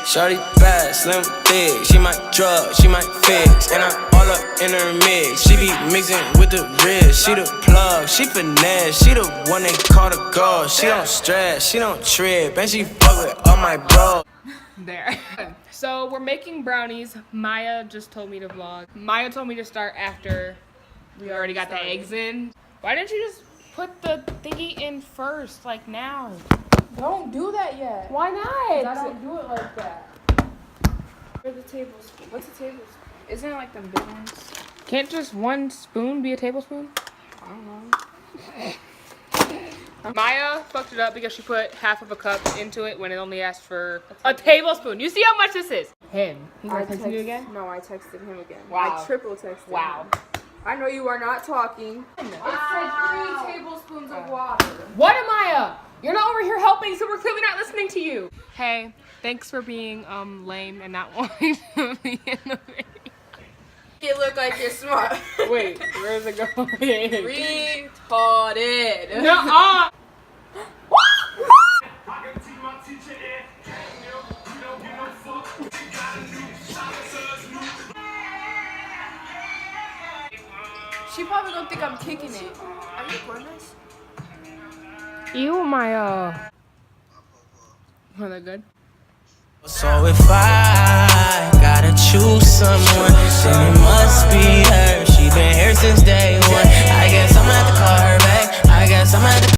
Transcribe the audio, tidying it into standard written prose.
Shorty bad, slim, thick. She might drug, she might fix. And I'm all up in her mix. She be mixing with the wrist. She the plug, she finesse. She the one they call the girl. She don't stress, she don't trip. And she fuck with all my bros. There. So we're making brownies. Maya just told me to vlog. Maya told me to start after we already got the eggs in. Why didn't you just put the thingy in first, like now? Don't do that yet. Why not? I don't do it like that. Where's the tablespoon? What's a tablespoon? Isn't it like them big ones? Can't just one spoon be a tablespoon? I don't know. Maya fucked it up because she put half of a cup into it when it only asked for a tablespoon. You see how much this is? Him. He's gonna text you again? No, I texted him again. Wow. I triple texted Wow. him. I know you are not talking. It said 3 tablespoons of water. What, Maya? You're not over here helping, so we're clearly not listening to you. Hey, thanks for being lame and not wanting to be in the video. You look like you're smart. Wait, where's it going? Retarded. Nuh-uh. She probably don't think I'm kicking it. Are you recording this? Ew, Maya. Oh, that good? So if I gotta choose someone, then it must be her. She been here since day one. I guess I'm gonna have to call her back. I guess I'm gonna have to